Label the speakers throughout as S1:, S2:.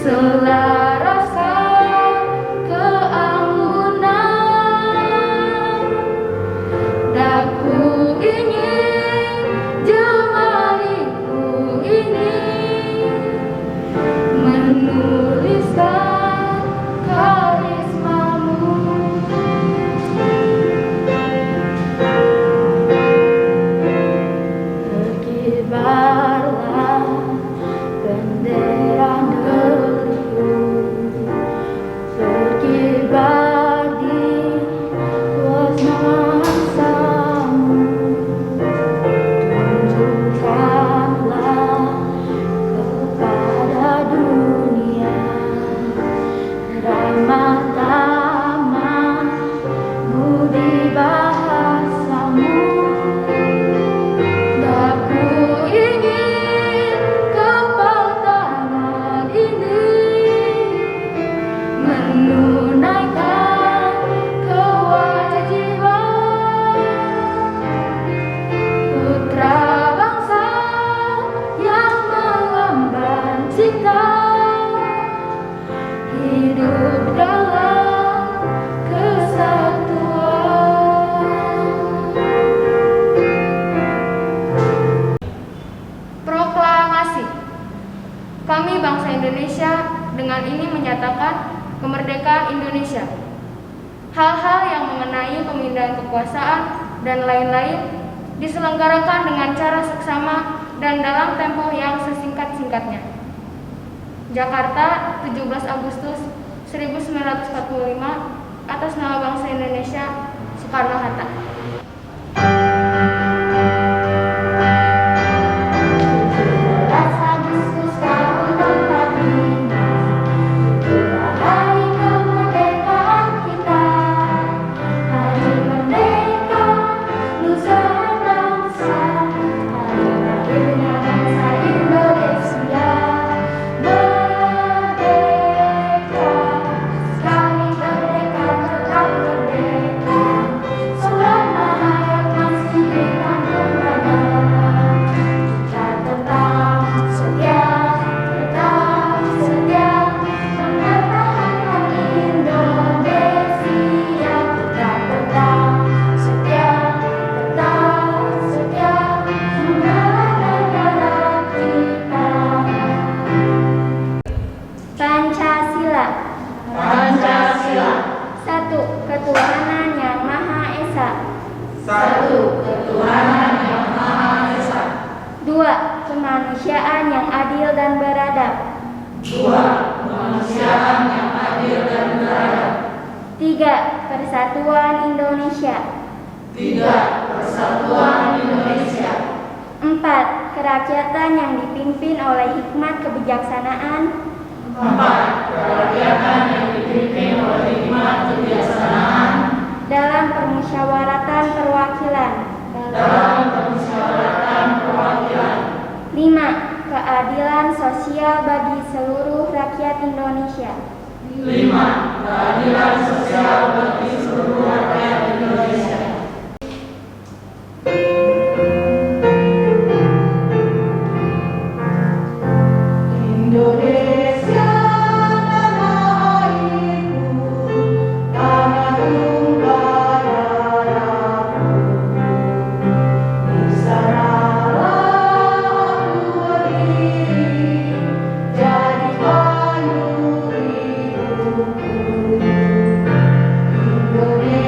S1: selarasa keanggunan. Daku ingin jemariku ini menuliskan karismamu. Berkibarlah bendera negeriku, berkibar di luas mangsamu. Tunjukkanlah kepada dunia ramah tamah budi bahasamu. Daku ingin kapal tangan ini menunaikan kewajiban putra bangsa yang mengemban cita hidup dalam kesatuan. Proklamasi. Kami bangsa Indonesia dengan ini menyatakan kemerdekaan Indonesia. Hal-hal yang mengenai pemindahan kekuasaan dan lain-lain diselenggarakan dengan cara seksama dan dalam tempo yang sesingkat-singkatnya. Jakarta, 17 Agustus 1945. Atas nama bangsa Indonesia, Soekarno-Hatta. 17 Agustus tahun 45, itulah hari kemerdekaan kita. Hari merdeka nusa bangsa, hari lahirnya bangsa Indonesia. Merdeka, sekali merdeka tetap merdeka, selama hayat masih di tangan badan. Kita tetap setia mempertahankan Indonesia. Kita tetap setia membela negara kita. Pancasila. Satu, ketuhanan yang Maha Esa. Dua, kemanusiaan yang adil dan beradab. Tiga, persatuan Indonesia. Empat, kerakyatan yang dipimpin oleh hikmat kebijaksanaan. Dalam permusyawaratan perwakilan. 5. Keadilan sosial bagi seluruh rakyat Indonesia.
S2: 5. Keadilan sosial bagi seluruh rakyat Indonesia.
S3: Indonesia tanah airku, tanah tumpah darahku. Di sanalah aku berdiri, jadi pandu hidupku. Indonesia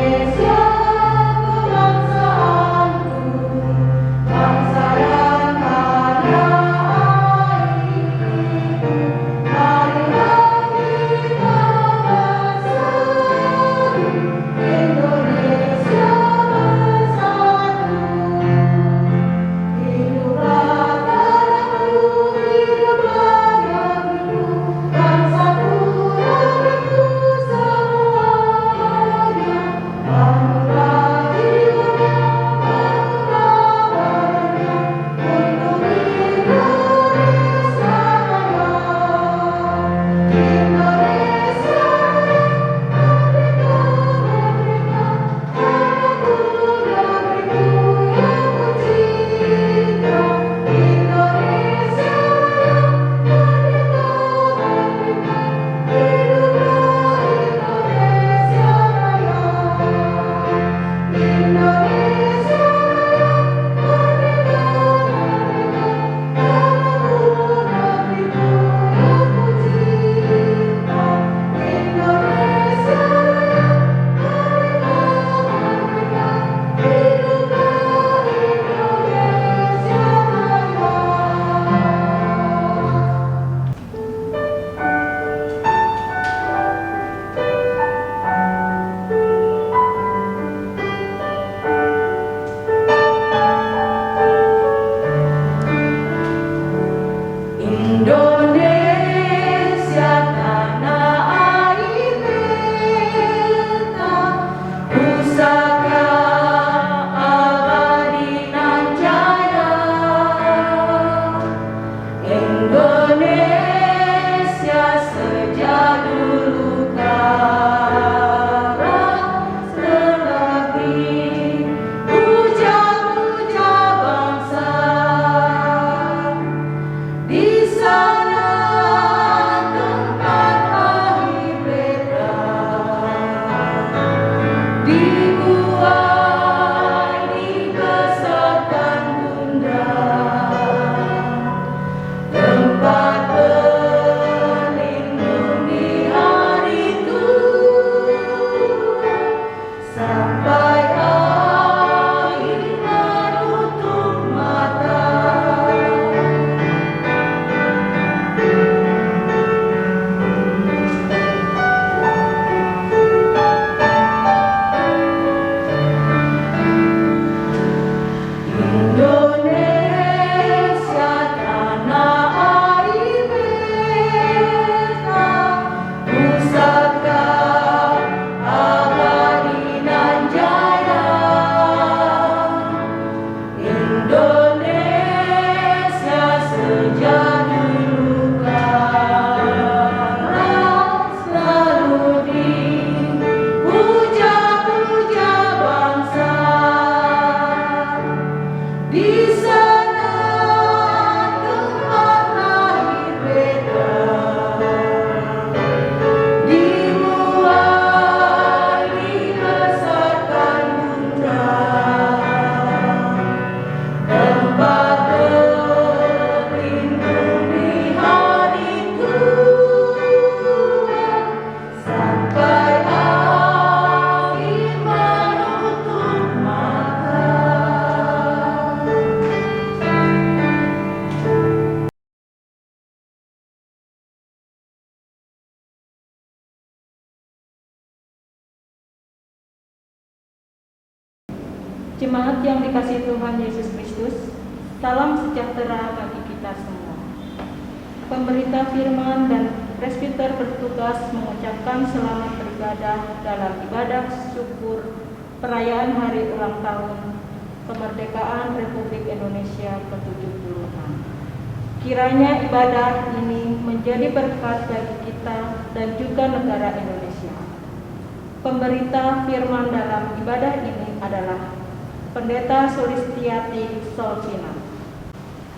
S2: Jemaat yang dikasihi Tuhan Yesus Kristus, salam sejahtera bagi kita semua. Pemberita firman dan presbiter bertugas mengucapkan selamat beribadah dalam ibadah syukur perayaan hari ulang tahun kemerdekaan Republik Indonesia ke-76. Kiranya ibadah ini menjadi berkat bagi kita dan juga negara Indonesia. Pemberita firman dalam ibadah ini adalah Pendeta Sulistiati Solvina.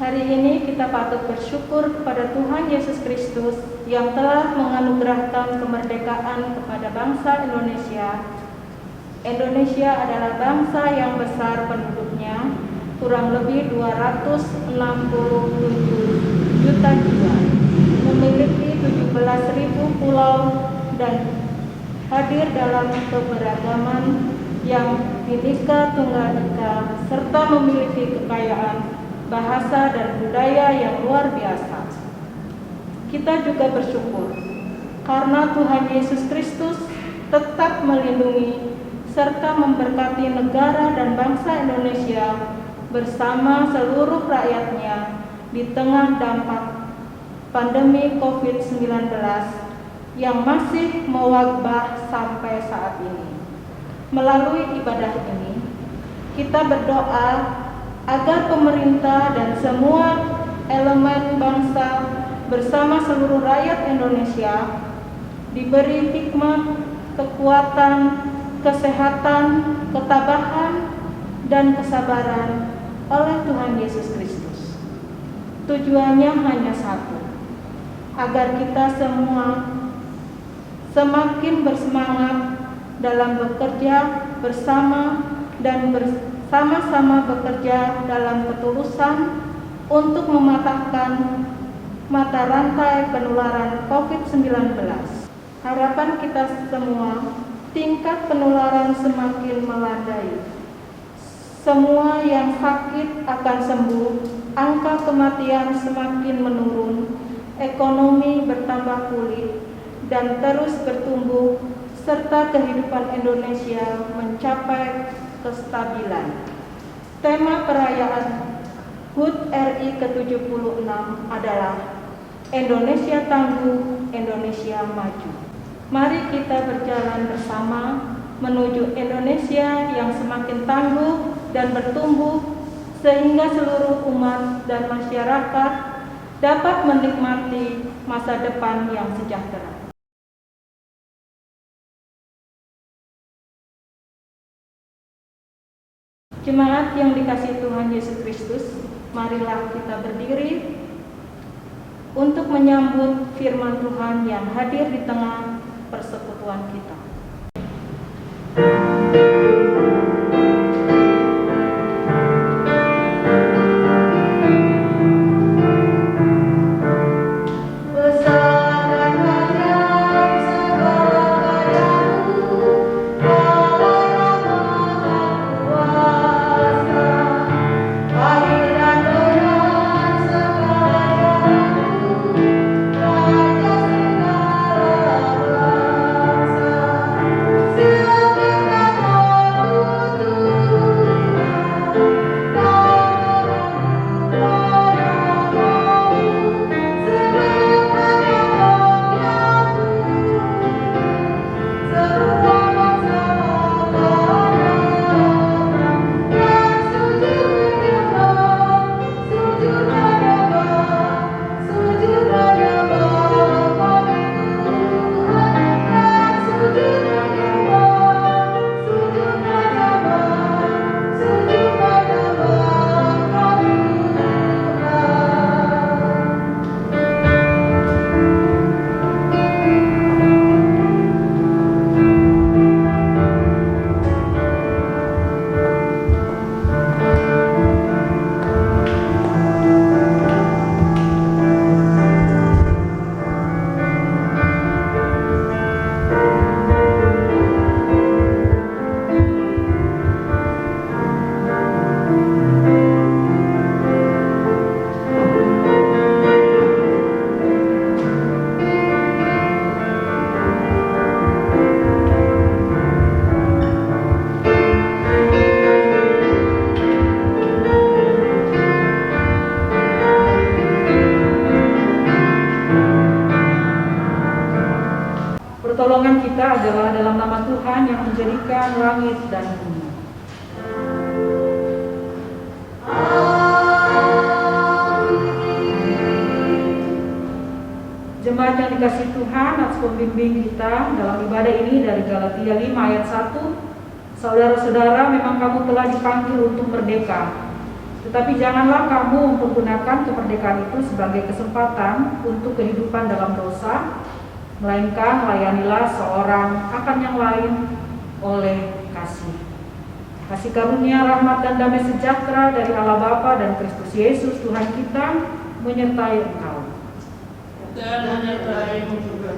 S2: Hari ini kita patut bersyukur kepada Tuhan Yesus Kristus yang telah menganugerahkan kemerdekaan kepada bangsa Indonesia. Indonesia adalah bangsa yang besar penduduknya, kurang lebih 267 juta jiwa, memiliki 17.000 pulau dan hadir dalam keberagaman yang Bhinneka Tunggal Ika serta memiliki kekayaan bahasa dan budaya yang luar biasa. Kita juga bersyukur karena Tuhan Yesus Kristus tetap melindungi serta memberkati negara dan bangsa Indonesia bersama seluruh rakyatnya di tengah dampak pandemi COVID-19 yang masih mewabah sampai saat ini. Melalui ibadah ini, kita berdoa agar pemerintah dan semua elemen bangsa bersama seluruh rakyat Indonesia diberi hikmat, kekuatan, kesehatan, ketabahan, dan kesabaran oleh Tuhan Yesus Kristus. Tujuannya hanya satu, agar kita semua semakin bersemangat dalam bekerja bersama dan bersama-sama bekerja dalam ketulusan untuk mematahkan mata rantai penularan COVID-19. Harapan kita semua, tingkat penularan semakin melandai. Semua yang sakit akan sembuh, angka kematian semakin menurun, ekonomi bertambah pulih dan terus bertumbuh, serta kehidupan Indonesia mencapai kestabilan. Tema perayaan HUT RI ke-76 adalah Indonesia Tangguh, Indonesia Maju. Mari kita berjalan bersama menuju Indonesia yang semakin tangguh dan bertumbuh sehingga seluruh umat dan masyarakat dapat menikmati masa depan yang sejahtera. Jemaat yang dikasihi Tuhan Yesus Kristus, marilah kita berdiri untuk menyambut firman Tuhan yang hadir di tengah persekutuan kita. Pertolongan kita adalah dalam nama Tuhan yang menjadikan langit dan bumi. Jemaat yang dikasihi Tuhan, atas pembimbing kita dalam ibadah ini dari Galatia 5 ayat 1, saudara-saudara, memang kamu telah dipanggil untuk merdeka. Tetapi janganlah kamu mempergunakan kemerdekaan itu sebagai kesempatan untuk kehidupan dalam dosa, melainkan layanilah seorang akan yang lain oleh kasih. Kasih karunia, rahmat dan damai sejahtera dari Allah Bapa dan Kristus Yesus Tuhan kita menyertai engkau.
S3: Dan menyertaimu juga.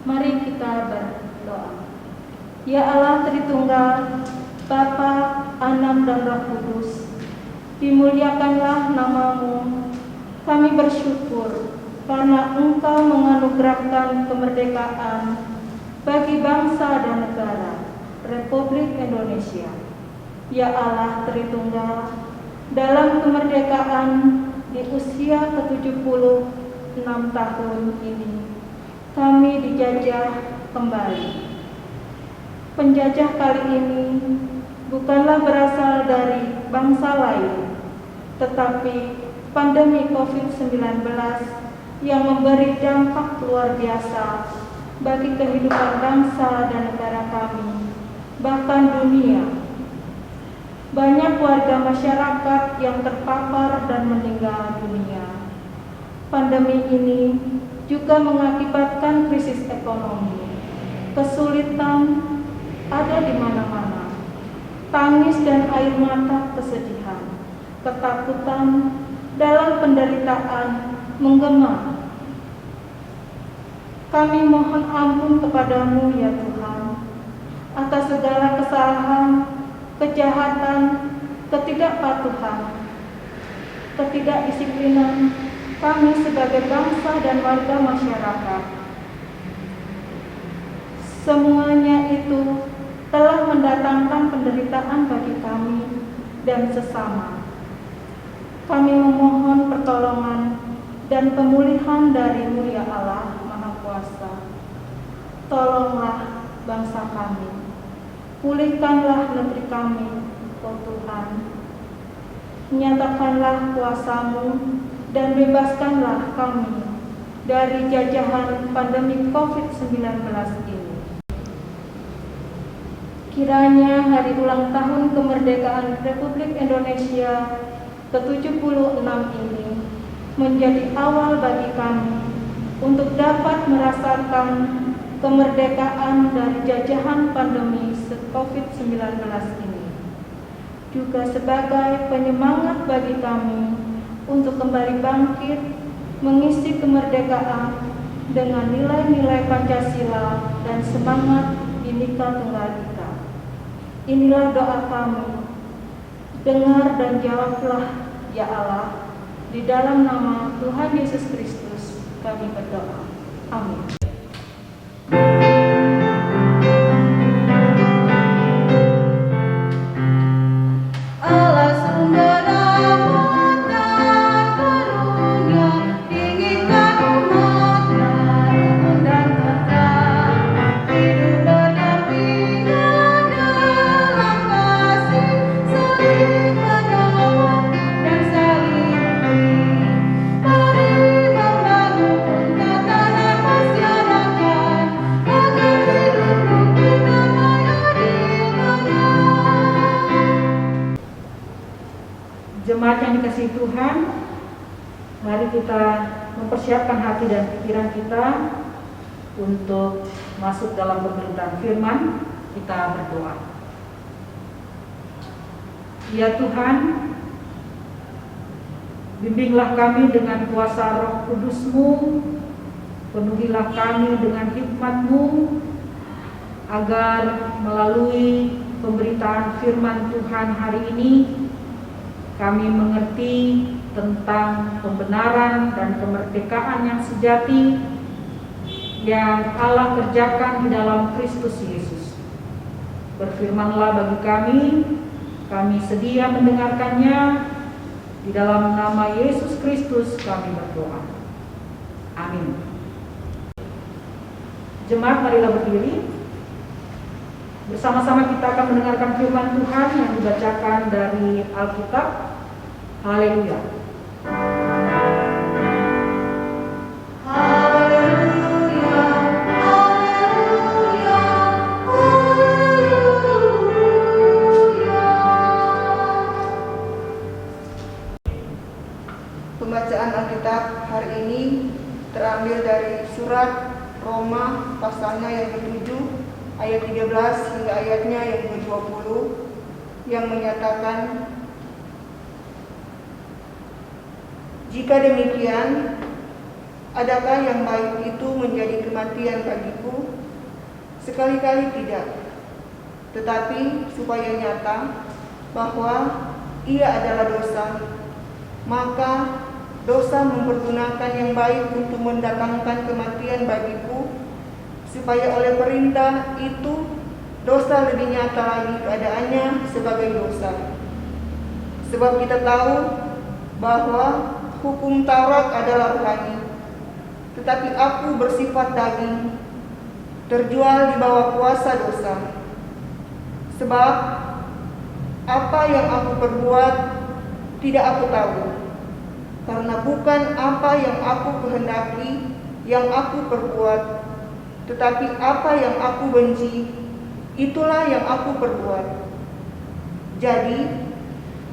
S2: Mari kita berdoa. Ya Allah Tritunggal, Bapa, Anak dan Roh Kudus, dimuliakanlah namamu. Kami bersyukur karena Engkau menganugerahkan kemerdekaan bagi bangsa dan negara Republik Indonesia. Ya Allah Tritunggal, dalam kemerdekaan di usia ke-76 tahun ini, kami dijajah kembali. Penjajah kali ini bukanlah berasal dari bangsa lain, tetapi pandemi COVID-19 yang memberi dampak luar biasa bagi kehidupan bangsa dan negara kami, bahkan dunia. Banyak warga masyarakat yang terpapar dan meninggal dunia. Pandemi ini juga mengakibatkan krisis ekonomi. Kesulitan ada di mana-mana. Tangis dan air mata kesedihan, ketakutan dalam penderitaan menggema. Kami mohon ampun kepadamu ya Tuhan atas segala kesalahan, kejahatan, ketidakpatuhan, ketidakdisiplinan kami sebagai bangsa dan warga masyarakat. Semuanya itu telah mendatangkan penderitaan bagi kami dan sesama. Kami memohon pertolongan dan pemulihan dari-Mu ya Allah Maha Kuasa. Tolonglah bangsa kami, pulihkanlah negeri kami, oh Tuhan. Nyatakanlah kuasa-Mu dan bebaskanlah kami dari jajahan pandemi COVID-19 ini. Kiranya hari ulang tahun kemerdekaan Republik Indonesia ke-76 ini menjadi awal bagi kami untuk dapat merasakan kemerdekaan dari jajahan pandemi COVID-19 ini. Juga sebagai penyemangat bagi kami untuk kembali bangkit, mengisi kemerdekaan dengan nilai-nilai Pancasila dan semangat Bhinneka Tunggal Ika. Inilah doa kami Dengar dan jawablah, ya Allah, di dalam nama Tuhan Yesus Kristus kami berdoa. Amin.
S4: Allah sumber rahmat dan karunia, inginkan umat-Nya rukun dan kekal, hidup berdampingan dalam kasih, saling menolong dan saling memberi. Mari membangun tatanan masyarakat agar hidup rukun damai adil benar.
S2: Jemaat yang dikasihi Tuhan, mari kita mempersiapkan hati dan pikiran kita untuk masuk dalam pemberitaan firman. Kita berdoa. Ya Tuhan, bimbinglah kami dengan kuasa Roh Kudus-Mu, penuhilah kami dengan hikmat-Mu, agar melalui pemberitaan firman Tuhan hari ini kami mengerti tentang pembenaran dan kemerdekaan yang sejati yang Allah kerjakan di dalam Kristus Yesus. Berfirmanlah bagi kami sedia mendengarkannya. Di dalam nama Yesus Kristus kami berdoa. Amin. Jemaat, marilah berdiri. Bersama-sama kita akan mendengarkan firman Tuhan yang dibacakan dari Alkitab. Haleluya.
S4: Haleluya, haleluya, haleluya. Pembacaan Alkitab hari ini terambil dari surat Roma pasalnya yang ke-7 ayat 13 hingga ayatnya yang ke-20 yang menyatakan, jika demikian, adakah yang baik itu menjadi kematian bagiku? Sekali-kali tidak. Tetapi supaya nyata bahwa ia adalah dosa, maka dosa mempergunakan yang baik untuk mendatangkan kematian bagiku, supaya oleh perintah itu dosa lebih nyata lagi keadaannya sebagai dosa. Sebab kita tahu bahwa hukum Taurat adalah rohani, tetapi aku bersifat daging, terjual di bawah kuasa dosa. Sebab apa yang aku perbuat tidak aku tahu, karena bukan apa yang aku kehendaki yang aku perbuat, tetapi apa yang aku benci, itulah yang aku perbuat. Jadi,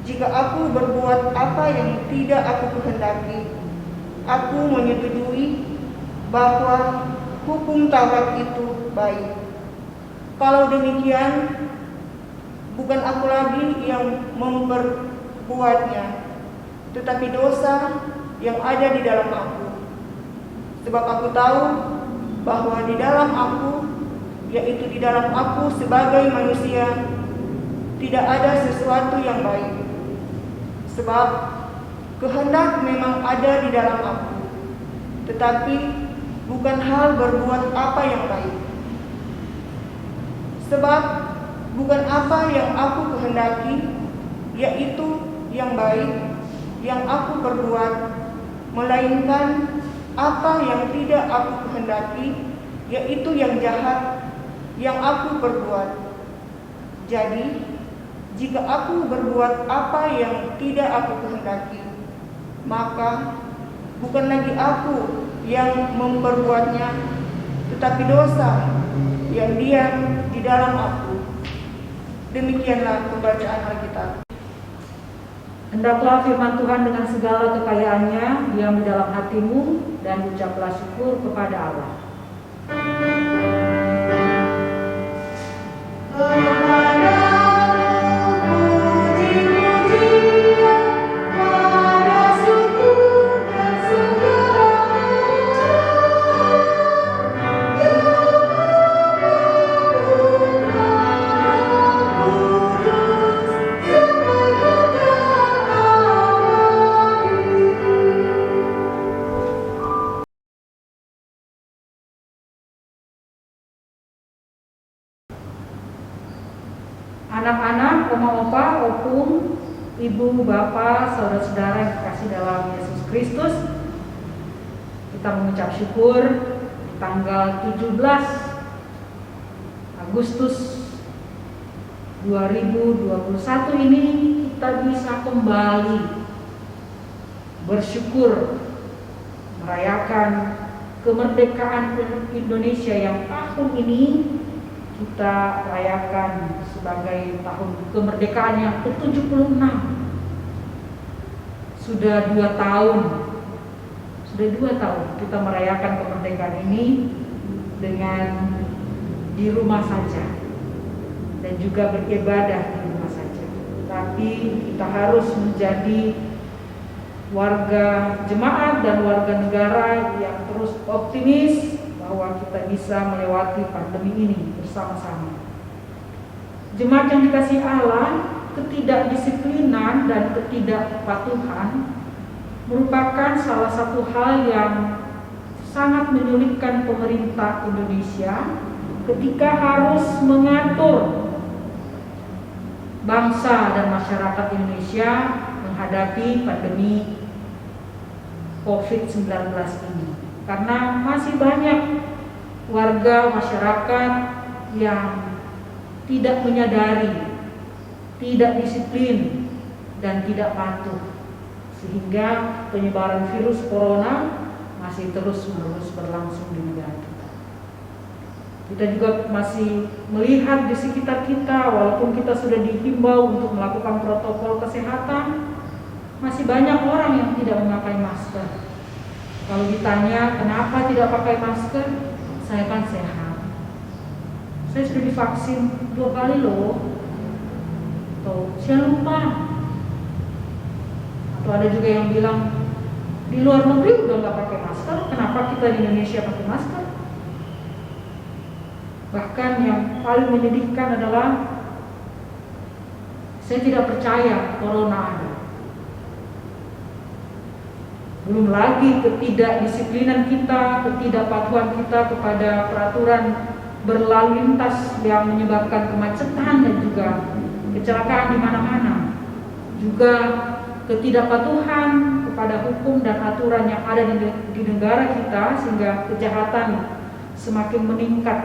S4: jika aku berbuat apa yang tidak aku kehendaki, aku menyetujui bahwa hukum Taurat itu baik. Kalau demikian, bukan aku lagi yang memperbuatnya, tetapi dosa yang ada di dalam aku. Sebab aku tahu bahwa di dalam aku, yaitu di dalam aku sebagai manusia, tidak ada sesuatu yang baik. Sebab kehendak memang ada di dalam aku, tetapi bukan hal berbuat apa yang baik. Sebab bukan apa yang aku kehendaki, yaitu yang baik, yang aku perbuat, melainkan apa yang tidak aku kehendaki, yaitu yang jahat, yang aku perbuat. Jadi, jika aku berbuat apa yang tidak aku kehendaki, maka bukan lagi aku yang memperbuatnya, tetapi dosa yang diam di dalam aku. Demikianlah pembacaan Alkitab.
S2: Hendaklah firman Tuhan dengan segala kekayaannya diam di dalam hatimu, dan ucaplah syukur kepada Allah.
S4: Kudus,
S5: oma, opa, opung, ibu, bapak, saudara-saudara yang dikasih dalam Yesus Kristus, kita mengucap syukur di tanggal 17 Agustus 2021 ini kita bisa kembali bersyukur merayakan kemerdekaan Indonesia yang tahun ini kita rayakan sebagai tahun kemerdekaan yang ke-76. Sudah 2 tahun kita merayakan kemerdekaan ini dengan di rumah saja dan juga beribadah di rumah saja. Tapi kita harus menjadi warga jemaat dan warga negara yang terus optimis bahwa kita bisa melewati pandemi ini bersama-sama. Jemaat yang dikasihi Allah, ketidakdisiplinan dan ketidakpatuhan merupakan salah satu hal yang sangat menyulitkan pemerintah Indonesia ketika harus mengatur bangsa dan masyarakat Indonesia menghadapi pandemi COVID-19 ini. Karena masih banyak warga masyarakat yang tidak menyadari, tidak disiplin, dan tidak patuh, sehingga penyebaran virus corona masih terus-menerus berlangsung di negara kita. Kita juga masih melihat di sekitar kita, walaupun kita sudah dihimbau untuk melakukan protokol kesehatan, masih banyak orang yang tidak memakai masker. Kalau ditanya kenapa tidak pakai masker, saya kan sehat. Saya sudah divaksin 2 kali loh. Tuh, saya lupa. Atau ada juga yang bilang di luar negeri udah nggak pakai masker, kenapa kita di Indonesia pakai masker? Bahkan yang paling menyedihkan adalah saya tidak percaya corona ada. Belum lagi ketidakdisiplinan kita, ketidakpatuhan kita kepada peraturan berlalu lintas yang menyebabkan kemacetan dan juga kecelakaan di mana-mana. Juga ketidakpatuhan kepada hukum dan aturan yang ada di negara kita sehingga kejahatan semakin meningkat.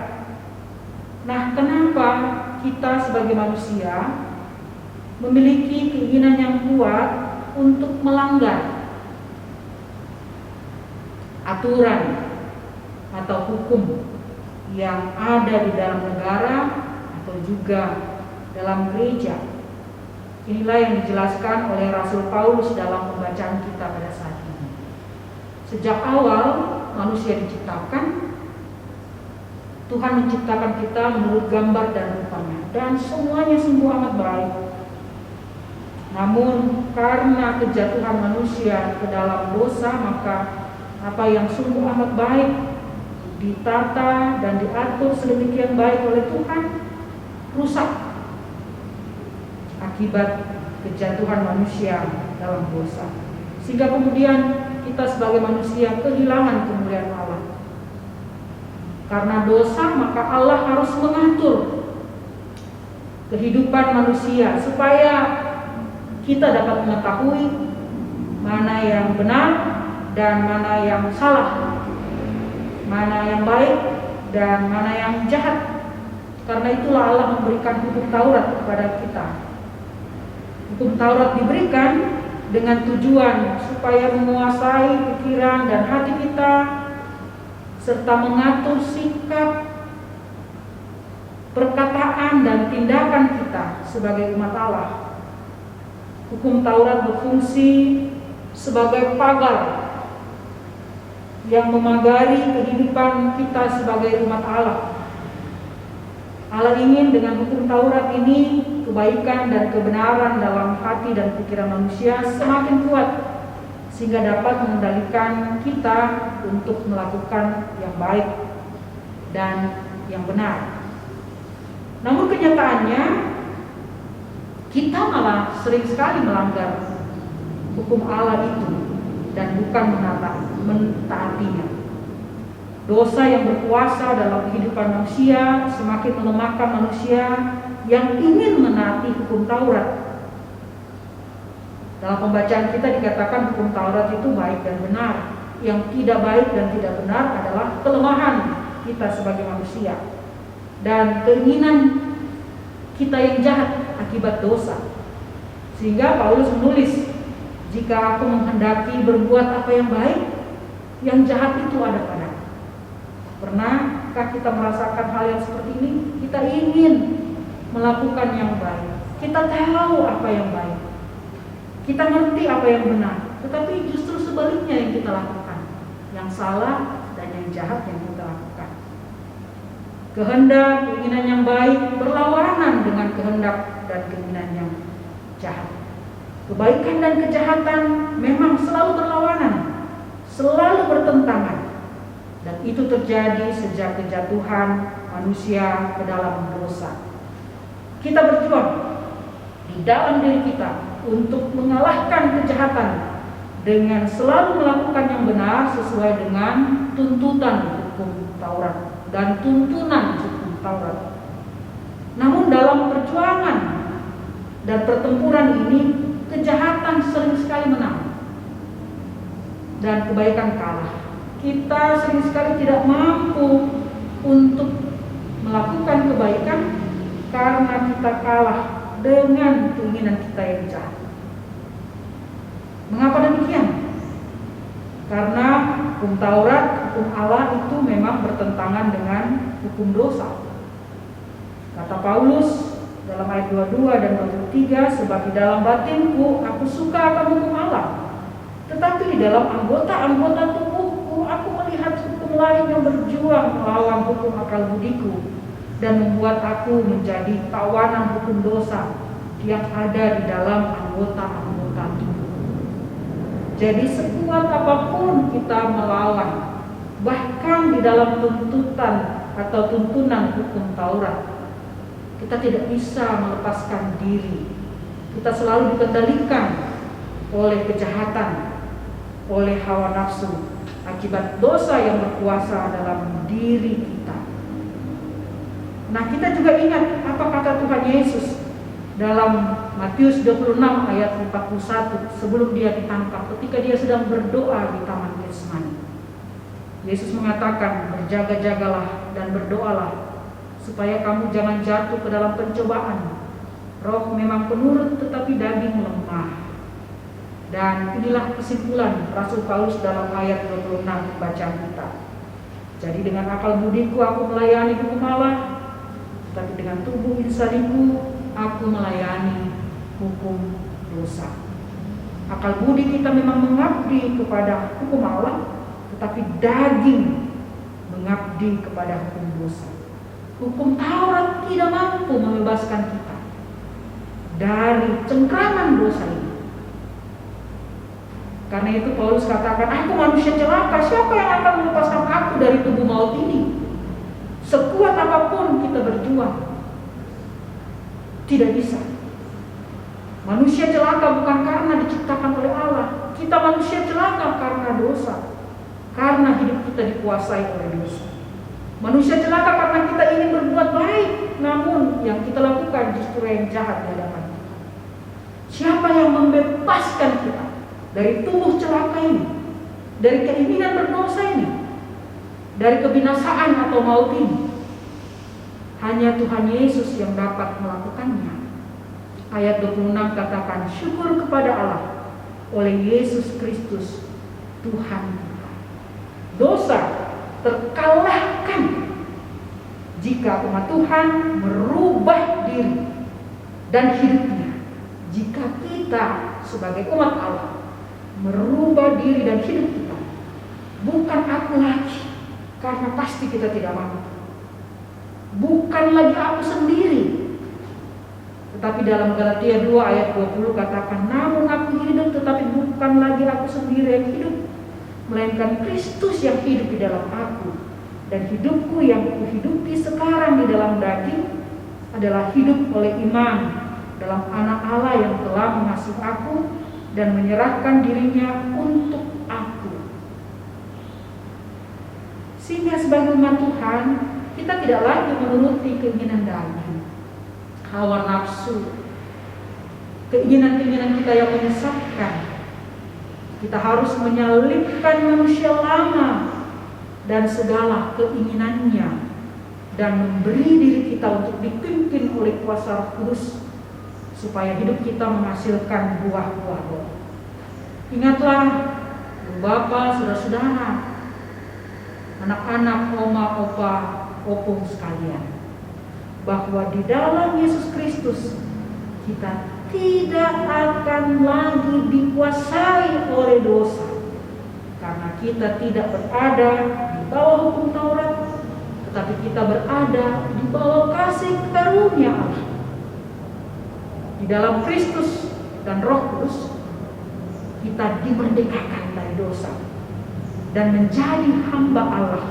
S5: Nah, kenapa kita sebagai manusia memiliki keinginan yang kuat untuk melanggar aturan atau hukum yang ada di dalam negara atau juga dalam gereja? Inilah yang dijelaskan oleh Rasul Paulus dalam pembacaan kita pada saat ini. Sejak awal manusia diciptakan, Tuhan menciptakan kita menurut gambar dan rupanya, dan semuanya sungguh amat baik. Namun karena kejatuhan manusia ke dalam dosa, maka apa yang sungguh amat baik ditata dan diatur sedemikian baik oleh Tuhan rusak akibat kejatuhan manusia dalam dosa, sehingga kemudian kita sebagai manusia kehilangan kemuliaan Allah. Karena dosa, maka Allah harus mengatur kehidupan manusia supaya kita dapat mengetahui mana yang benar dan mana yang salah, mana yang baik dan mana yang jahat. Karena itulah Allah memberikan hukum Taurat kepada kita. Hukum Taurat diberikan dengan tujuan supaya menguasai pikiran dan hati kita, serta mengatur sikap, perkataan dan tindakan kita sebagai umat Allah. Hukum Taurat berfungsi sebagai pagar yang memagari kehidupan kita sebagai umat Allah. Allah ingin dengan hukum Taurat ini kebaikan dan kebenaran dalam hati dan pikiran manusia semakin kuat, sehingga dapat mengendalikan kita untuk melakukan yang baik dan yang benar. Namun kenyataannya kita malah sering sekali melanggar hukum Allah itu dan bukan mentaatinya. Dosa yang berkuasa dalam kehidupan manusia semakin melemahkan manusia yang ingin menaati hukum Taurat. Dalam pembacaan kita dikatakan hukum Taurat itu baik dan benar. Yang tidak baik dan tidak benar adalah kelemahan kita sebagai manusia dan keinginan kita yang jahat akibat dosa. Sehingga Paulus menulis, jika aku menghendaki berbuat apa yang baik, yang jahat itu ada padaku. Pernahkah kita merasakan hal yang seperti ini? Kita ingin melakukan yang baik, kita tahu apa yang baik, kita ngerti apa yang benar, tetapi justru sebaliknya yang kita lakukan, yang salah dan yang jahat yang kita lakukan. Kehendak, keinginan yang baik berlawanan dengan kehendak dan keinginan yang jahat. Kebaikan dan kejahatan memang selalu berlawanan, selalu bertentangan. Dan itu terjadi sejak kejatuhan manusia ke dalam dosa. Kita berjuang di dalam diri kita untuk mengalahkan kejahatan dengan selalu melakukan yang benar sesuai dengan tuntutan hukum Taurat dan tuntunan hukum Taurat. Namun dalam perjuangan dan pertempuran ini, kejahatan sering sekali menang dan kebaikan kalah. Kita sering sekali tidak mampu untuk melakukan kebaikan karena kita kalah dengan keinginan kita yang jahat. Mengapa demikian? Karena hukum Taurat, hukum Allah itu memang bertentangan dengan hukum dosa. Kata Paulus dalam ayat 22 dan 23, sebab di dalam batinku aku suka akan hukum Allah, tetapi di dalam anggota-anggota tubuhku aku melihat hukum lain yang berjuang melawan hukum akal budiku dan membuat aku menjadi tawanan hukum dosa yang ada di dalam anggota-anggota tubuh. Jadi sekuat apapun kita melawan, bahkan di dalam tuntutan atau tuntunan hukum Taurat, kita tidak bisa melepaskan diri. Kita selalu dikendalikan oleh kejahatan, oleh hawa nafsu, akibat dosa yang berkuasa dalam diri kita. Nah, kita juga ingat apa kata Tuhan Yesus dalam Matius 26 ayat 41 sebelum dia ditangkap, ketika dia sedang berdoa di Taman Getsemani. Yesus mengatakan, berjaga-jagalah dan berdoalah supaya kamu jangan jatuh ke dalam pencobaan. Roh memang penurut tetapi daging lemah. Dan inilah kesimpulan Rasul Paulus dalam ayat 26 bacaan kita. Jadi dengan akal budiku aku melayani hukum Allah, tapi dengan tubuh insaniku aku melayani hukum dosa. Akal budi kita memang mengabdi kepada hukum Allah, tetapi daging mengabdi kepada hukum dosa. Hukum Taurat tidak mampu membebaskan kita dari cengkraman dosa ini. Karena itu Paulus katakan, aku manusia celaka, siapa yang akan melepaskan aku dari tubuh maut ini? Sekuat apapun kita berjuang, tidak bisa. Manusia celaka bukan karena diciptakan oleh Allah. Kita manusia celaka karena dosa, karena hidup kita dikuasai oleh dosa. Manusia celaka karena kita ingin berbuat baik, namun yang kita lakukan justru yang jahat di hadapan kita. Siapa yang membebaskan kita dari tubuh celaka ini, dari keinginan berdosa ini, dari kebinasaan atau maut ini? Hanya Tuhan Yesus yang dapat melakukannya. Ayat 26 katakan, syukur kepada Allah oleh Yesus Kristus Tuhan kita. Dosa terkalahkan jika umat Tuhan merubah diri dan hidupnya. Jika kita sebagai umat Allah merubah diri dan hidup kita, bukan aku lagi, karena pasti kita tidak mampu. Bukan lagi aku sendiri, tetapi dalam Galatia 2 ayat 20 katakan, namun aku hidup, tetapi bukan lagi aku sendiri yang hidup, melainkan Kristus yang hidup di dalam aku. Dan hidupku yang kuhidupi sekarang di dalam daging adalah hidup oleh iman dalam Anak Allah yang telah mengasihi aku dan menyerahkan dirinya untuk aku. Sehingga sebagai umat Tuhan, kita tidak lagi menuruti keinginan daging. hawa nafsu, keinginan-keinginan kita yang menyesatkan. Kita harus menyalibkan manusia lama dan segala keinginannya dan memberi diri kita untuk dipimpin oleh kuasa Roh Kudus supaya hidup kita menghasilkan buah-buah roh. Ingatlah, Bapak, saudara-saudara, anak-anak, oma, opa, opung sekalian, bahwa di dalam Yesus Kristus kita tidak akan lagi dikuasai oleh dosa, karena kita tidak berada di bawah hukum Taurat, tetapi kita berada di bawah kasih karunia Allah. Di dalam Kristus dan Roh Kudus kita dimerdekakan dari dosa dan menjadi hamba Allah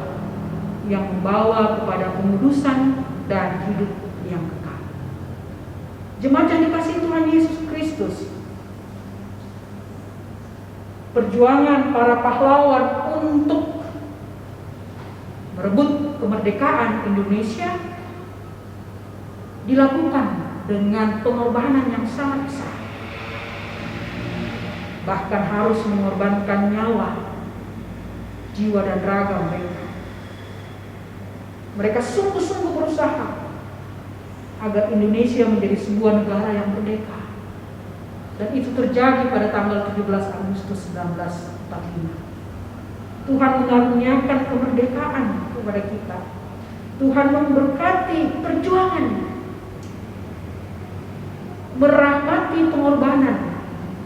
S5: yang membawa kepada pengudusan dan hidup yang kekal. Jemaat yang dikasihi Tuhan Yesus Kristus, perjuangan para pahlawan untuk merebut kemerdekaan Indonesia dilakukan dengan pengorbanan yang sangat besar. Bahkan harus mengorbankan nyawa, jiwa dan raga mereka. Mereka sungguh-sungguh berusaha agar Indonesia menjadi sebuah negara yang merdeka. Dan itu terjadi pada tanggal 17 Agustus 1945. Tuhan mengaruniakan kemerdekaan kepada kita. Tuhan memberkati perjuangan, merahmati pengorbanan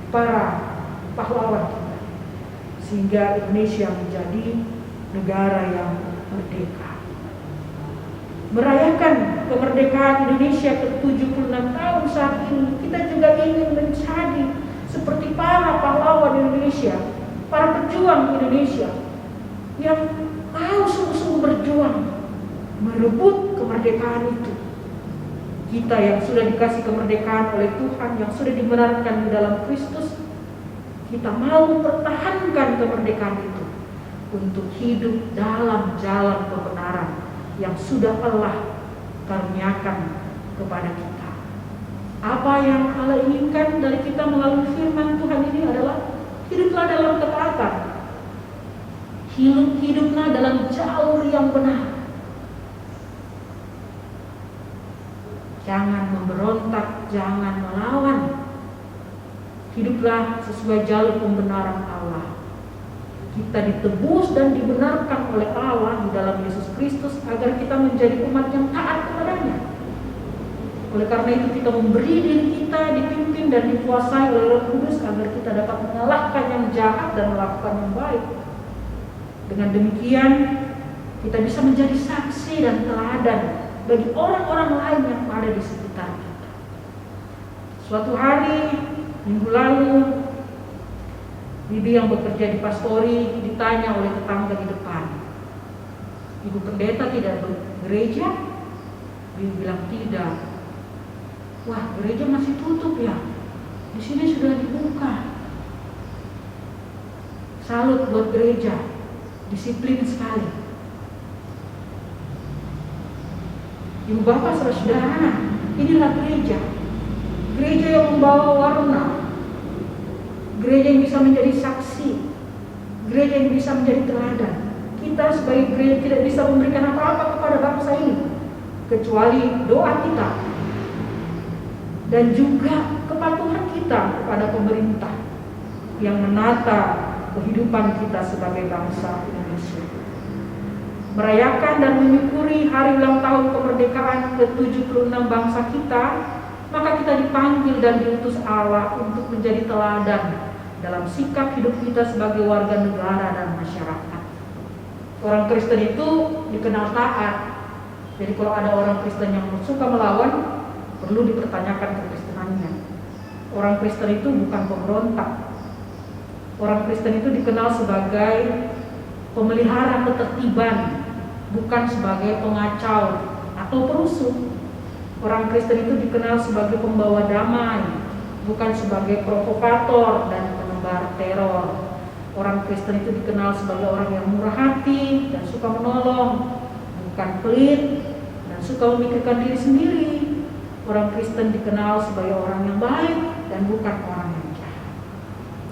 S5: para pahlawan kita, sehingga Indonesia menjadi negara yang merdeka. Merayakan kemerdekaan Indonesia ke-76 tahun saat ini, kita juga ingin menjadi seperti para pahlawan Indonesia, para pejuang Indonesia yang mau sungguh-sungguh berjuang merebut kemerdekaan itu. Kita yang sudah dikasih kemerdekaan oleh Tuhan, yang sudah dibenarkan di dalam Kristus, kita mau mempertahankan kemerdekaan itu untuk hidup dalam jalan kebenaran yang sudah Allah karuniakan kepada kita. Apa yang Allah inginkan dari kita melalui firman Tuhan ini adalah hiduplah dalam ketaatan, hiduplah dalam jalur yang benar. Jangan memberontak, jangan melawan. Hiduplah sesuai jalur pembenaran Allah. Kita ditebus dan dibenarkan oleh Allah di dalam Yesus Kristus agar kita menjadi umat yang taat kepadanya. Oleh karena itu kita memberi diri kita dipimpin dan dikuasai oleh Roh Kudus agar kita dapat mengalahkan yang jahat dan melakukan yang baik. Dengan demikian kita bisa menjadi saksi dan teladan bagi orang-orang lain yang ada di sekitar kita. Suatu hari, minggu lalu, Bibi yang bekerja di pastori ditanya oleh tetangga di depan, "Ibu pendeta tidak bergereja?" Bibi bilang, "Tidak." "Wah, gereja masih tutup ya? Di sini sudah dibuka." Salut buat gereja, disiplin sekali. Ibu bapak saudara, inilah gereja. Gereja yang membawa warna. Gereja yang bisa menjadi saksi. Gereja yang bisa menjadi teladan. Kita sebagai gereja tidak bisa memberikan apa-apa kepada bangsa ini kecuali doa kita dan juga kepatuhan kita kepada pemerintah yang menata kehidupan kita sebagai bangsa Indonesia. Merayakan dan menyukuri hari ulang tahun kemerdekaan ke-76 bangsa kita, maka kita dipanggil dan diutus Allah untuk menjadi teladan dalam sikap hidup kita sebagai warga negara dan masyarakat. Orang Kristen itu dikenal taat. Jadi kalau ada orang Kristen yang suka melawan, perlu dipertanyakan kekristenannya. Orang Kristen itu bukan pemberontak. Orang Kristen itu dikenal sebagai pemelihara ketertiban, bukan sebagai pengacau atau perusuh. Orang Kristen itu dikenal sebagai pembawa damai, bukan sebagai provokator dan penebar teror. Orang Kristen itu dikenal sebagai orang yang murah hati dan suka menolong, bukan pelit dan suka memikirkan diri sendiri. orang Kristen dikenal sebagai orang yang baik dan bukan orang yang jahat.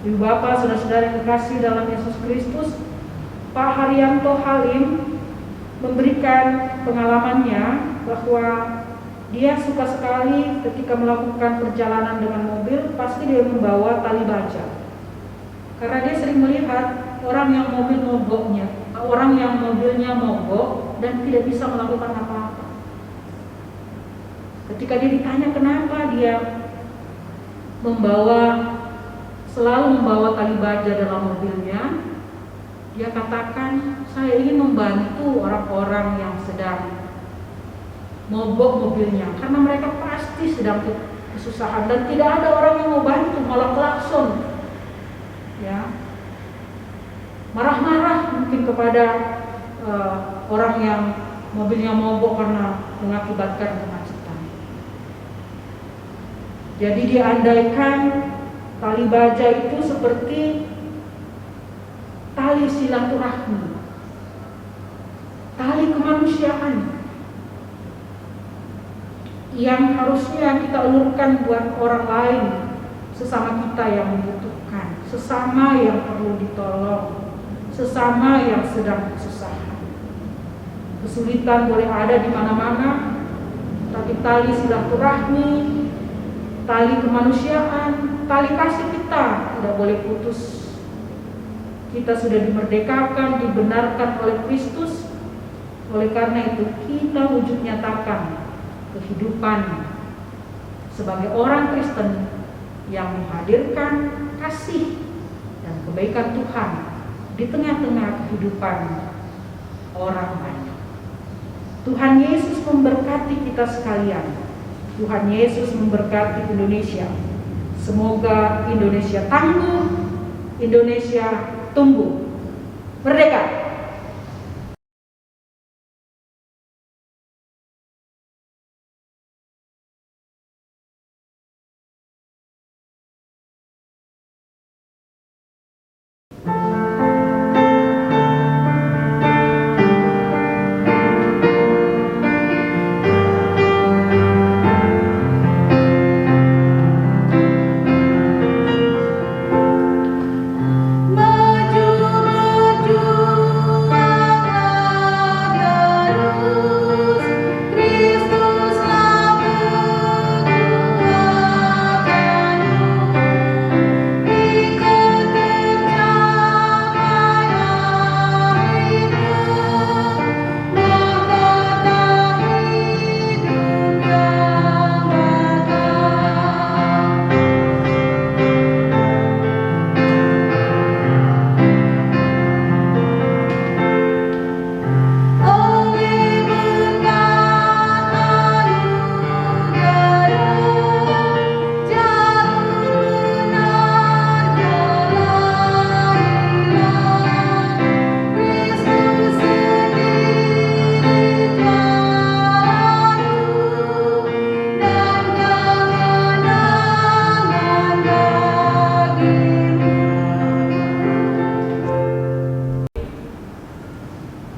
S5: Ibu Bapak, saudara-saudara yang kekasih dalam Yesus Kristus, Pak Haryanto Halim memberikan pengalamannya bahwa dia suka sekali ketika melakukan perjalanan dengan mobil, pasti dia membawa tali baja. Karena dia sering melihat orang yang mobilnya mogok dan tidak bisa melakukan apa-apa. Ketika dia ditanya kenapa dia selalu membawa tali baja dalam mobilnya, dia katakan, saya ingin membantu orang-orang yang sedang mogok mobilnya, karena mereka pasti sedang kesusahan dan tidak ada orang yang mau bantu, malah klakson, ya, marah-marah mungkin kepada orang yang mobilnya mogok karena mengakibatkan kemacetan. Jadi diandaikan tali baja itu seperti tali silaturahmi, tali kemanusiaan yang harusnya kita ulurkan buat orang lain, sesama kita yang membutuhkan, sesama yang perlu ditolong, sesama yang sedang kesusahan. Kesulitan boleh ada di mana-mana, tapi tali silaturahmi, tali kemanusiaan, tali kasih kita tidak boleh putus. Kita sudah dimerdekakan, dibenarkan oleh Kristus. Oleh karena itu kita wujud nyatakan kehidupan sebagai orang Kristen yang menghadirkan kasih dan kebaikan Tuhan di tengah-tengah kehidupan orang banyak. Tuhan Yesus memberkati kita sekalian. Tuhan Yesus memberkati Indonesia. Semoga Indonesia tangguh, Indonesia tumbuh. Merdeka!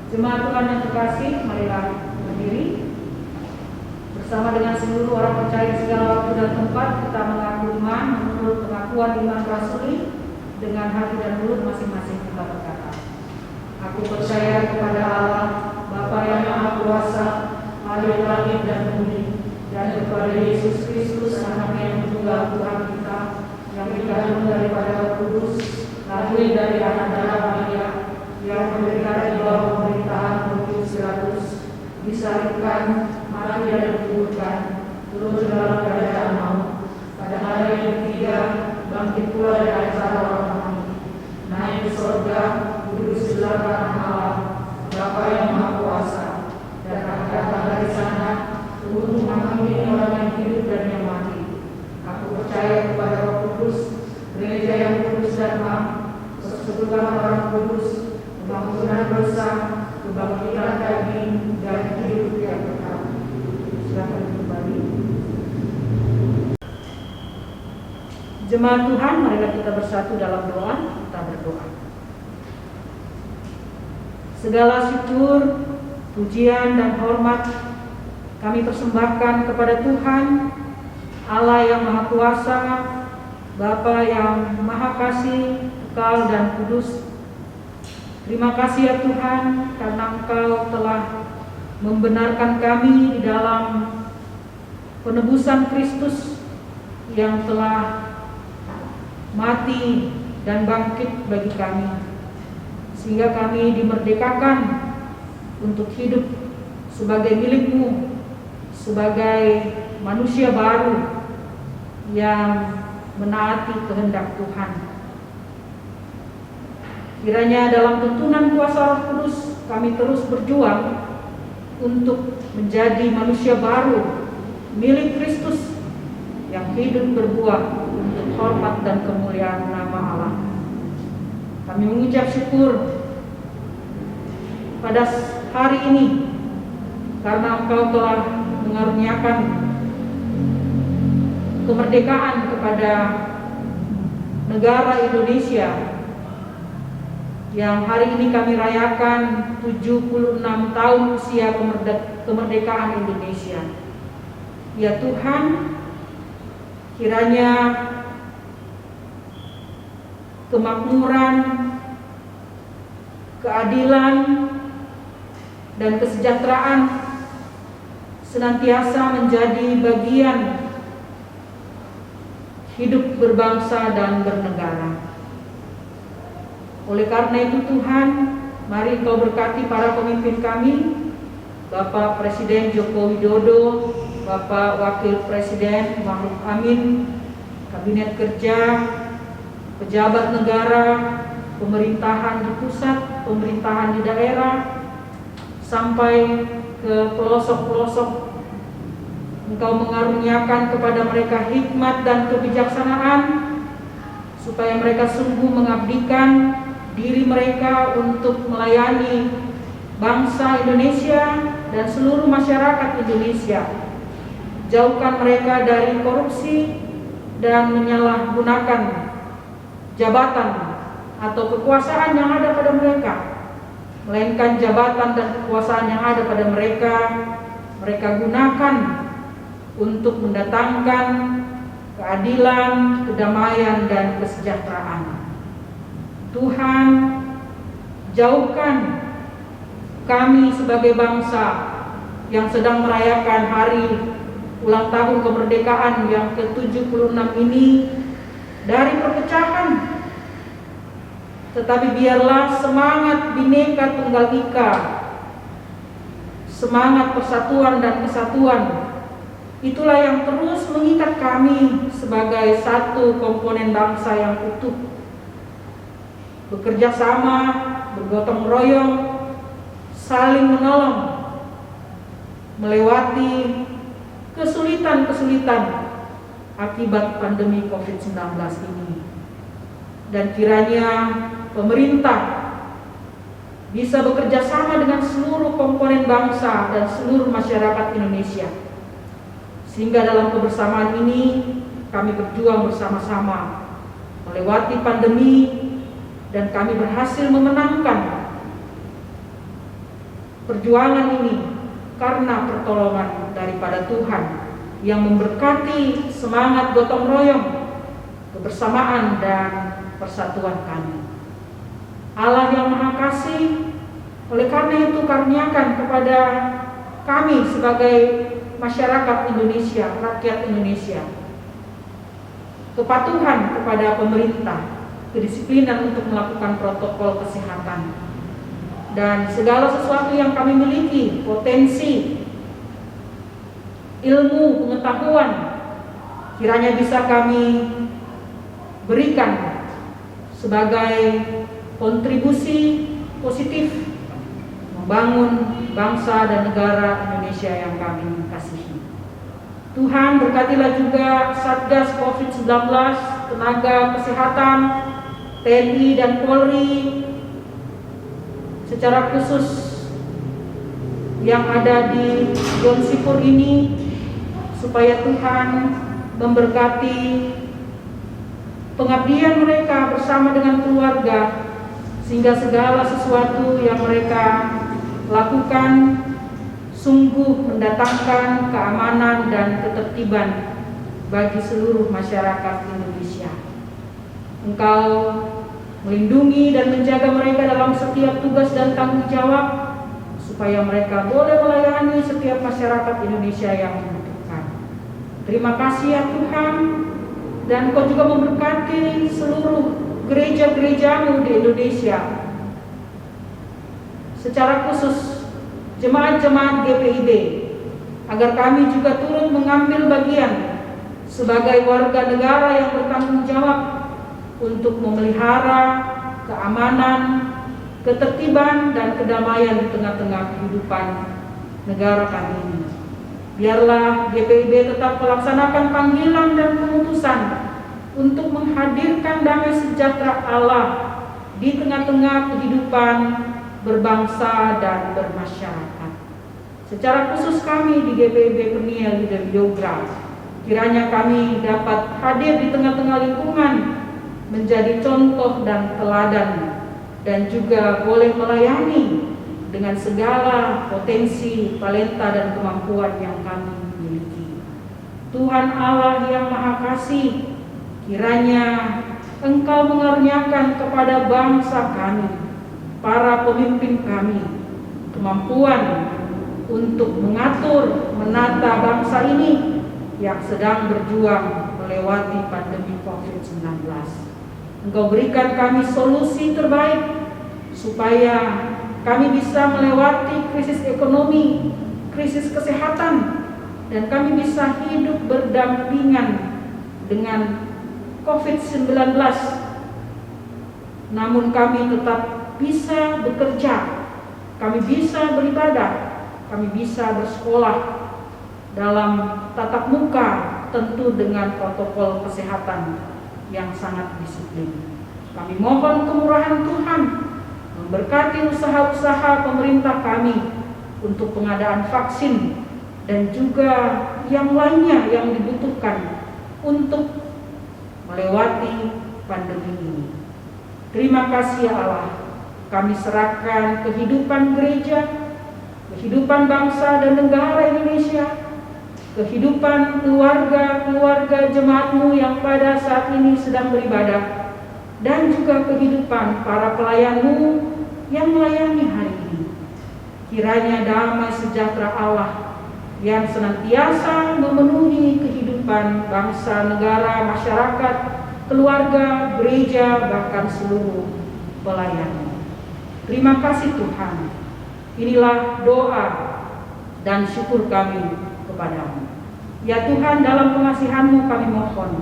S5: Jemaat Tuhan yang terkasih, marilah berdiri. Bersama dengan seluruh orang percaya di segala waktu dan tempat, kita mengaku iman menurut pengakuan iman rasuli dengan hati dan mulut masing-masing kita berkata, aku percaya kepada Allah, Bapa yang Maha Kuasa, Ahli langit dan bumi, dan kepada Yesus Kristus, Anaknya yang tunggal Tuhan kita, yang dikandung daripada Roh Kudus, lahir dari anak darah Maria, yang memberikan di bawah pemerintahan Pontius Pilatus, disalibkan, mati dan dikuburkan, turun ke dalam keadaan maut, pada hari yang ketiga bangkit pula dari antara orang mati, naik ke surga, duduk di sebelah kanan Allah, Bapa yang Maha Kuasa, dan akan datang dari sana untuk menghakimi orang yang hidup dan yang mati. Aku percaya kepada Roh Kudus, gereja yang kudus dan am, persekutuan orang kudus, pengampunan dosa, kebangkitan daging, dan hidup yang kekal. Silakan kembali. Jemaat Tuhan, marilah kita bersatu dalam doa. Kita berdoa. Segala syukur, pujian dan hormat kami persembahkan kepada Tuhan, Allah yang Maha Kuasa, Bapa yang Maha Kasih, kekal dan kudus. Terima kasih ya Tuhan, karena Engkau telah membenarkan kami di dalam penebusan Kristus yang telah mati dan bangkit bagi kami, sehingga kami dimerdekakan untuk hidup sebagai milik-Mu, sebagai manusia baru yang menaati kehendak Tuhan. Kiranya dalam tuntunan kuasa Roh Kudus kami terus berjuang untuk menjadi manusia baru milik Kristus yang hidup berbuah untuk hormat dan kemuliaan nama Allah. Kami mengucap syukur pada hari ini karena Engkau telah mengaruniakan kemerdekaan kepada negara Indonesia yang hari ini kami rayakan 76 tahun usia kemerdekaan Indonesia. Ya Tuhan, kiranya kemakmuran, keadilan, dan kesejahteraan senantiasa menjadi bagian hidup berbangsa dan bernegara. Oleh karena itu Tuhan, mari Engkau berkati para pemimpin kami, Bapak Presiden Joko Widodo, Bapak Wakil Presiden Ma'ruf Amin, Kabinet Kerja, pejabat negara, pemerintahan di pusat, pemerintahan di daerah, sampai ke pelosok-pelosok. Engkau mengaruniakan kepada mereka hikmat dan kebijaksanaan, supaya mereka sungguh mengabdikan diri mereka untuk melayani bangsa Indonesia dan seluruh masyarakat Indonesia. Jauhkan mereka dari korupsi dan menyalahgunakan jabatan atau kekuasaan yang ada pada mereka, melainkan jabatan dan kekuasaan yang ada pada mereka gunakan untuk mendatangkan keadilan, kedamaian, dan kesejahteraan. Tuhan, jauhkan kami sebagai bangsa yang sedang merayakan hari ulang tahun kemerdekaan yang ke-76 ini dari perpecahan, tetapi biarlah semangat Bhinneka Tunggal Ika, semangat persatuan dan kesatuan, itulah yang terus mengikat kami sebagai satu komponen bangsa yang utuh. Bekerja sama, bergotong royong, saling menolong, melewati kesulitan-kesulitan akibat pandemi COVID-19 ini. Dan kiranya pemerintah bisa bekerja sama dengan seluruh komponen bangsa dan seluruh masyarakat Indonesia, sehingga dalam kebersamaan ini kami berjuang bersama-sama melewati pandemi, dan kami berhasil memenangkan perjuangan ini karena pertolongan daripada Tuhan yang memberkati semangat gotong royong, kebersamaan, dan persatuan kami. Allah yang Maha Kasih, oleh karena itu karuniakan kepada kami sebagai masyarakat Indonesia, rakyat Indonesia, kepatuhan kepada pemerintah, kedisiplinan untuk melakukan protokol kesehatan, dan segala sesuatu yang kami miliki, potensi, ilmu, pengetahuan, kiranya bisa kami berikan sebagai kontribusi positif membangun bangsa dan negara Indonesia yang kami kasihi. Tuhan, berkatilah juga Satgas COVID-19, tenaga kesehatan, TNI dan Polri, secara khusus yang ada di Jon Sipur ini, supaya Tuhan memberkati pengabdian mereka bersama dengan keluarga, sehingga segala sesuatu yang mereka lakukan sungguh mendatangkan keamanan dan ketertiban bagi seluruh masyarakat Indonesia. Engkau melindungi dan menjaga mereka dalam setiap tugas dan tanggung jawab, supaya mereka boleh melayani setiap masyarakat Indonesia yang membutuhkan. Terima kasih ya Tuhan, dan Kau juga memberkati seluruh gereja-gerejamu di Indonesia, secara khusus jemaat-jemaat GPIB, agar kami juga turut mengambil bagian sebagai warga negara yang bertanggung jawab untuk memelihara keamanan, ketertiban, dan kedamaian di tengah-tengah kehidupan negara kami ini. Biarlah GPIB tetap melaksanakan panggilan dan pengutusan untuk menghadirkan damai sejahtera Allah di tengah-tengah kehidupan berbangsa dan bermasyarakat. Secara khusus kami di GPIB Peniel dan Yogra, kiranya kami dapat hadir di tengah-tengah lingkungan, menjadi contoh dan teladan, dan juga boleh melayani dengan segala potensi, talenta, dan kemampuan yang kami miliki. Tuhan Allah yang Maha Kasih, kiranya Engkau mengaruniakan kepada bangsa kami, para pemimpin kami, kemampuan untuk mengatur, menata bangsa ini yang sedang berjuang melewati pandemi COVID-19. Engkau berikan kami solusi terbaik supaya kami bisa melewati krisis ekonomi, krisis kesehatan, dan kami bisa hidup berdampingan dengan COVID-19. Namun kami tetap bisa bekerja, kami bisa beribadah, kami bisa bersekolah dalam tatap muka, tentu dengan protokol kesehatan yang sangat disiplin. Kami mohon kemurahan Tuhan memberkati usaha-usaha pemerintah kami untuk pengadaan vaksin dan juga yang lainnya yang dibutuhkan untuk melewati pandemi ini. Terima kasih ya Allah, kami serahkan kehidupan gereja, kehidupan bangsa dan negara Indonesia, kehidupan keluarga jemaat-Mu yang pada saat ini sedang beribadah, dan juga kehidupan para pelayan-Mu yang melayani hari ini. Kiranya damai sejahtera Allah yang senantiasa memenuhi kehidupan bangsa, negara, masyarakat, keluarga, gereja, bahkan seluruh pelayan. Terima kasih Tuhan. Inilah doa dan syukur kami kepadamu. Ya Tuhan, dalam pengasihan-Mu kami mohon,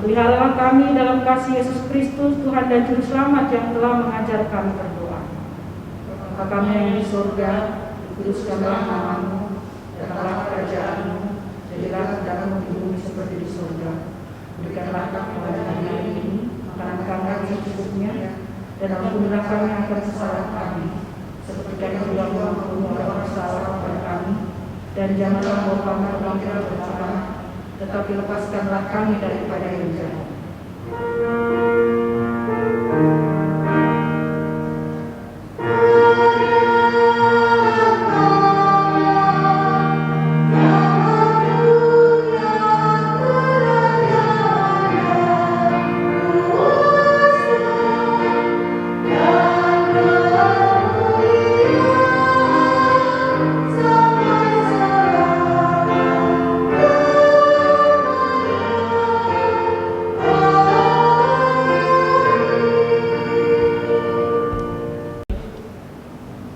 S5: peliharalah kami dalam kasih Yesus Kristus, Tuhan dan Juru Selamat yang telah mengajar kami berdoa. Bapa kami yang di surga, dikuduskanlah nama-Mu, datanglah kerajaan-Mu, jadilah kehendakmu di bumi seperti di surga. Berikanlah kami hari ini makanan kami yang secukupnya, dan ampunilah kami akan kesalahan kami, seperti kami juga mengampuni orang bersalah kepada kami, dan janganlah membawa kami ke dalam pencobaan, tetapi lepaskanlah kami daripada yang jahat.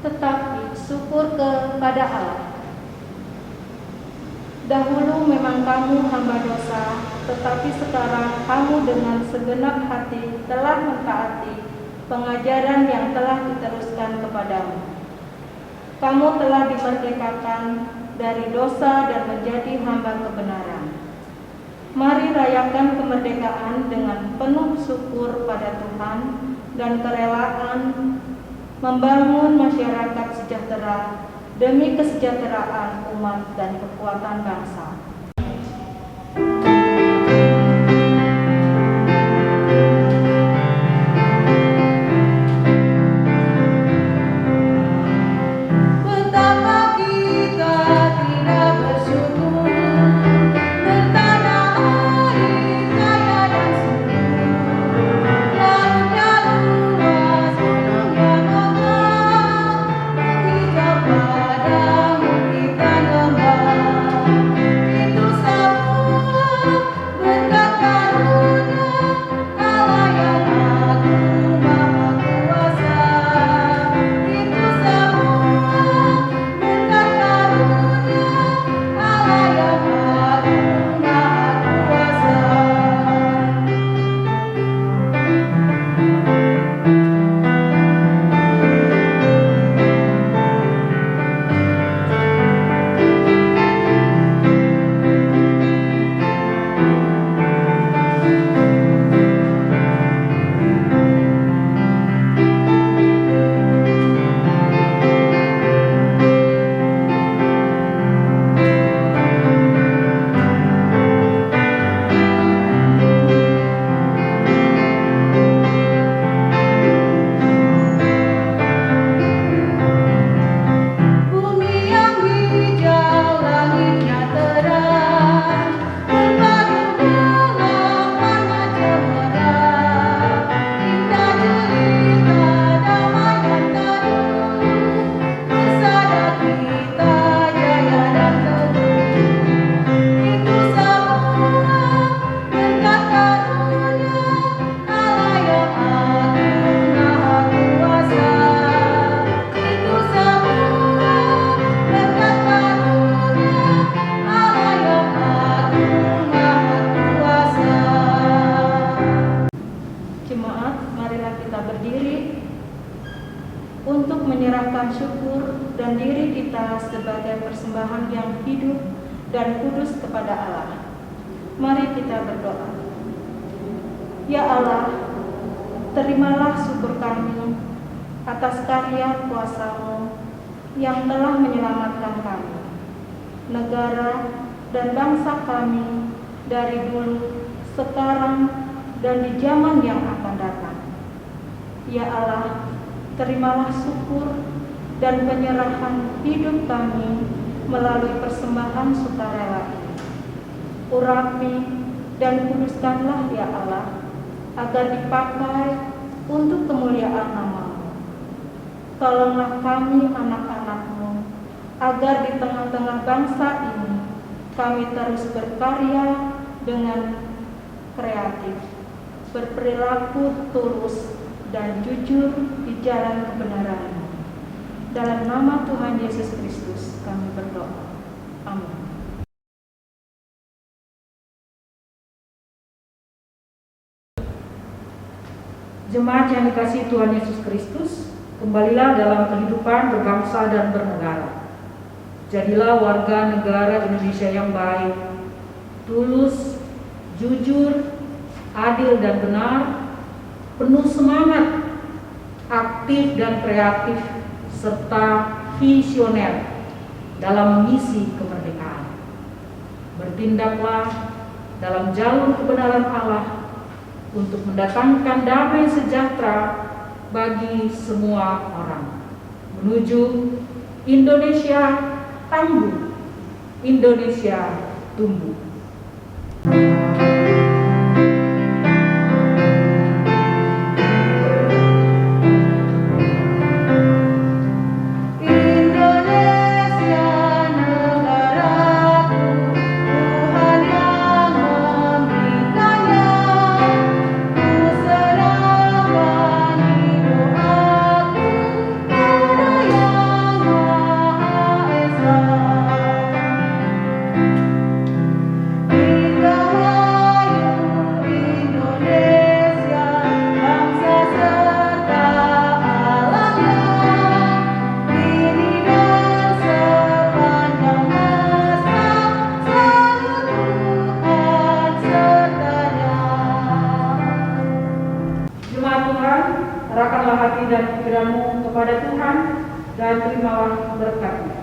S2: Tetapi syukur kepada Allah. Dahulu memang kamu hamba dosa, tetapi sekarang kamu dengan segenap hati telah mentaati pengajaran yang telah diteruskan kepadamu. Kamu telah dimerdekakan dari dosa dan menjadi hamba kebenaran. Mari rayakan kemerdekaan dengan penuh syukur pada Tuhan dan kerelaan membangun masyarakat sejahtera demi kesejahteraan umat dan kekuatan bangsa.
S6: Betapa
S2: dan diri kita sebagai persembahan yang hidup dan kudus kepada Allah. Mari kita berdoa. Ya Allah, terimalah syukur kami atas karya kuasa-Mu yang telah menyelamatkan kami, negara dan bangsa kami dari dulu, sekarang, dan di zaman yang akan datang. Ya Allah, terimalah syukur dan penyerahan hidup kami melalui persembahan sukarela ini. Urapi dan kuduskanlah ya Allah, agar dipakai untuk kemuliaan nama-Mu. Tolonglah kami anak-anak-Mu, agar di tengah-tengah bangsa ini kami terus berkarya dengan kreatif, berperilaku tulus dan jujur di jalan kebenaran-Mu. Dalam nama Tuhan Yesus Kristus kami berdoa. Amin.
S5: Jemaat yang dikasihi Tuhan Yesus Kristus, kembalilah dalam kehidupan berbangsa dan bernegara. Jadilah warga negara Indonesia yang baik, tulus, jujur, adil dan benar, penuh semangat, aktif dan kreatif, serta visioner dalam misi kemerdekaan. Bertindaklah dalam jalur kebenaran Allah untuk mendatangkan damai sejahtera bagi semua orang, menuju Indonesia tangguh, Indonesia tumbuh. Arahkanlah hati dan pikiranmu kepada Tuhan dan terimalah berkat-Nya.